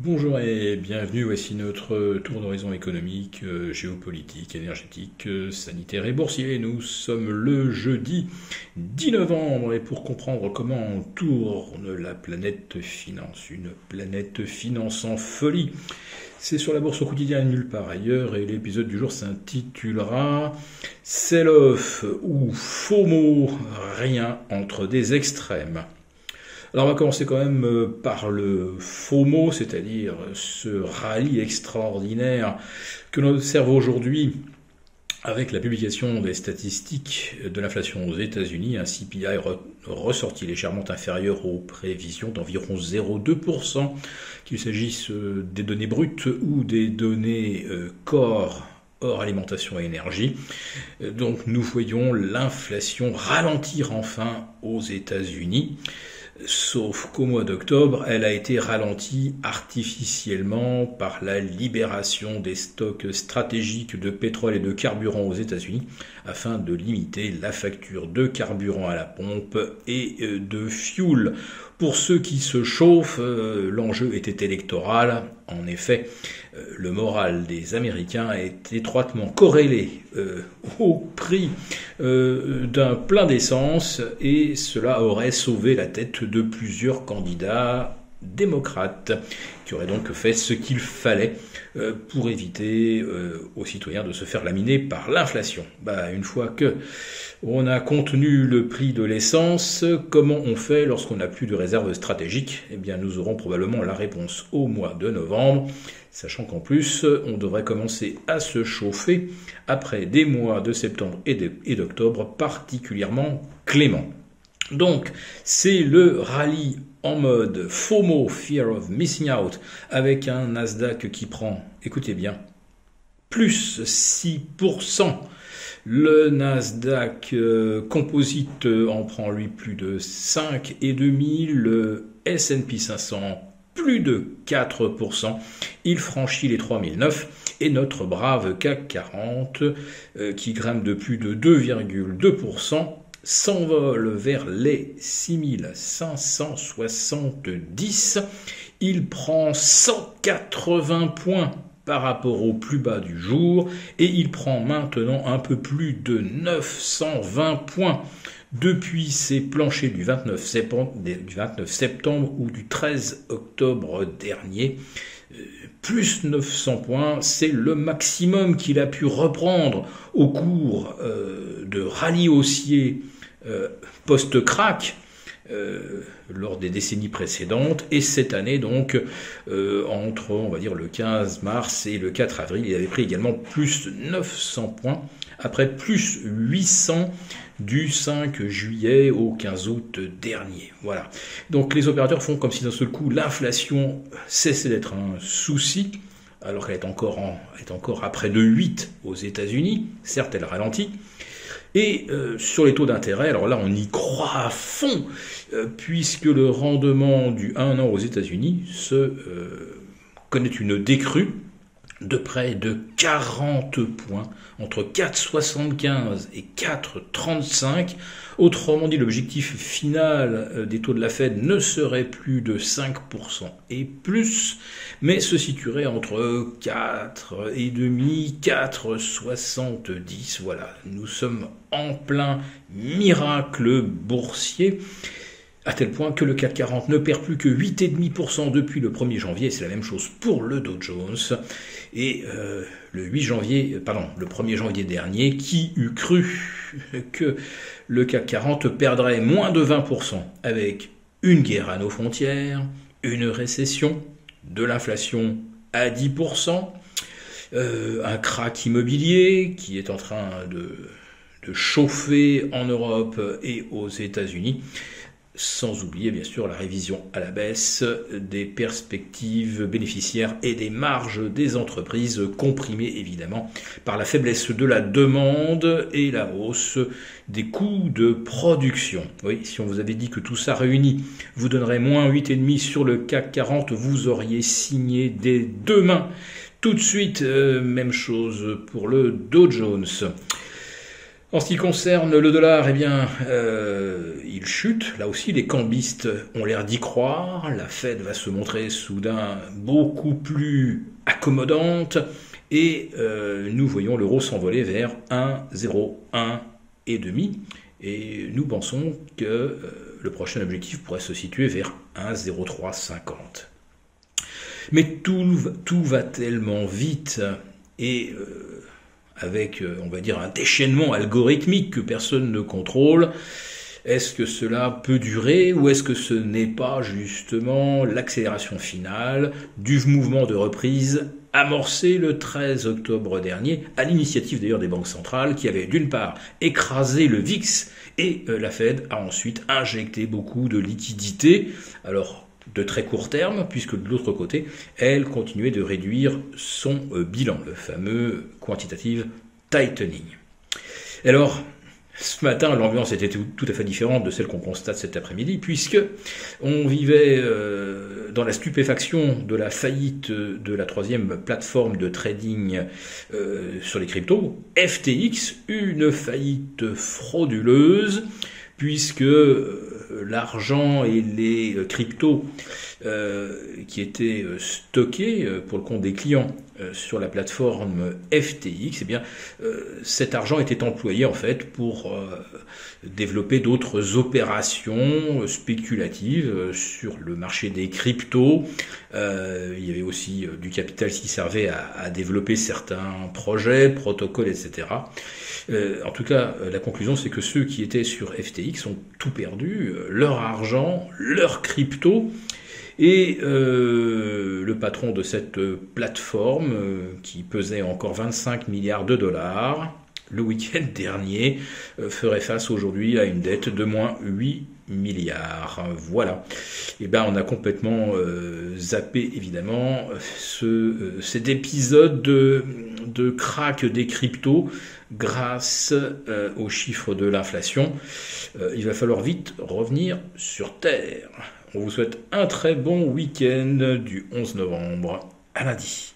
Bonjour et bienvenue, voici notre tour d'horizon économique, géopolitique, énergétique, sanitaire et boursier. Nous sommes le jeudi 10 novembre et pour comprendre comment tourne la planète finance, une planète finance en folie, c'est sur la bourse au quotidien et nulle part ailleurs et l'épisode du jour s'intitulera Sell-off ou FOMO, rien entre des extrêmes. Alors on va commencer quand même par le FOMO, c'est-à-dire ce rallye extraordinaire que l'on observe aujourd'hui avec la publication des statistiques de l'inflation aux États-Unis, un CPI ressorti légèrement inférieur aux prévisions d'environ 0,2%, qu'il s'agisse des données brutes ou des données corps hors alimentation et énergie. Donc nous voyons l'inflation ralentir enfin aux États-Unis. Sauf qu'au mois d'octobre, elle a été ralentie artificiellement par la libération des stocks stratégiques de pétrole et de carburant aux États-Unis afin de limiter la facture de carburant à la pompe et de fuel. Pour ceux qui se chauffent, l'enjeu était électoral. En effet, le moral des Américains est étroitement corrélé au prix d'un plein d'essence et cela aurait sauvé la tête de plusieurs candidats démocrates qui auraient donc fait ce qu'il fallait pour éviter aux citoyens de se faire laminer par l'inflation. Une fois que on a contenu le prix de l'essence, comment on fait lorsqu'on n'a plus de réserve stratégique? Eh bien, nous aurons probablement la réponse au mois de novembre, sachant qu'en plus, on devrait commencer à se chauffer après des mois de septembre et d'octobre particulièrement cléments. Donc, c'est le rallye en mode FOMO, Fear of Missing Out, avec un Nasdaq qui prend, écoutez bien, plus 6%. Le Nasdaq Composite en prend lui plus de 5,5%, le S&P 500 plus de 4%, il franchit les 3009 et notre brave CAC 40 qui grimpe de plus de 2,2%, s'envole vers les 6570. Il prend 180 points par rapport au plus bas du jour et il prend maintenant un peu plus de 920 points depuis ses planchers du 29 septembre ou du 13 octobre dernier. Plus 900 points, c'est le maximum qu'il a pu reprendre au cours de rallye haussier post-crack lors des décennies précédentes, et cette année donc entre on va dire le 15 mars et le 4 avril, il avait pris également plus 900 points après plus 800 du 5 juillet au 15 août dernier. Voilà. Donc les opérateurs font comme si d'un seul coup l'inflation cessait d'être un souci, alors qu'elle est encore à près de 8 aux États-Unis. Certes, elle ralentit. Et sur les taux d'intérêt, alors là on y croit à fond, puisque le rendement du 1 an aux États-Unis connaît une décrue de près de 40 points, entre 4,75 et 4,35. Autrement dit, l'objectif final des taux de la Fed ne serait plus de 5% et plus, mais se situerait entre 4,5, 4,70. Voilà, nous sommes en plein miracle boursier, à tel point que le CAC 40 ne perd plus que 8,5% depuis le 1er janvier, c'est la même chose pour le Dow Jones. Et le 1er janvier dernier, qui eût cru que le CAC 40 perdrait moins de 20% avec une guerre à nos frontières, une récession, de l'inflation à 10%, un krach immobilier qui est en train de chauffer en Europe et aux États-Unis, sans oublier bien sûr la révision à la baisse des perspectives bénéficiaires et des marges des entreprises, comprimées évidemment par la faiblesse de la demande et la hausse des coûts de production. Oui, si on vous avait dit que tout ça réuni vous donnerait moins 8,5 sur le CAC 40, vous auriez signé dès demain. Tout de suite, même chose pour le Dow Jones. En ce qui concerne le dollar, eh bien, il chute. Là aussi, les cambistes ont l'air d'y croire. La Fed va se montrer soudain beaucoup plus accommodante. Et nous voyons l'euro s'envoler vers 1,01 et demi. Et nous pensons que le prochain objectif pourrait se situer vers 1,0350. Mais tout va tellement vite et avec, on va dire, un déchaînement algorithmique que personne ne contrôle. Est-ce que cela peut durer ou est-ce que ce n'est pas justement l'accélération finale du mouvement de reprise amorcé le 13 octobre dernier, à l'initiative d'ailleurs des banques centrales qui avaient d'une part écrasé le VIX et la Fed a ensuite injecté beaucoup de liquidités, alors de très court terme, puisque de l'autre côté, elle continuait de réduire son bilan, le fameux quantitative tightening. Alors, ce matin, l'ambiance était tout à fait différente de celle qu'on constate cet après-midi, puisque on vivait dans la stupéfaction de la faillite de la troisième plateforme de trading sur les cryptos, FTX, une faillite frauduleuse, puisque l'argent et les cryptos qui étaient stockés pour le compte des clients sur la plateforme FTX, eh bien, cet argent était employé en fait pour développer d'autres opérations spéculatives sur le marché des cryptos. Il y avait aussi du capital qui servait à développer certains projets, protocoles, etc. En tout cas, la conclusion, c'est que ceux qui étaient sur FTX ont tout perdu, leur argent, leur crypto. Et le patron de cette plateforme, qui pesait encore 25 milliards de dollars, le week-end dernier, ferait face aujourd'hui à une dette de moins 8 milliards. Voilà. Et ben on a complètement zappé, évidemment, cet épisode de crack des cryptos grâce aux chiffres de l'inflation. Il va falloir vite revenir sur Terre. On vous souhaite un très bon week-end du 11 novembre à lundi.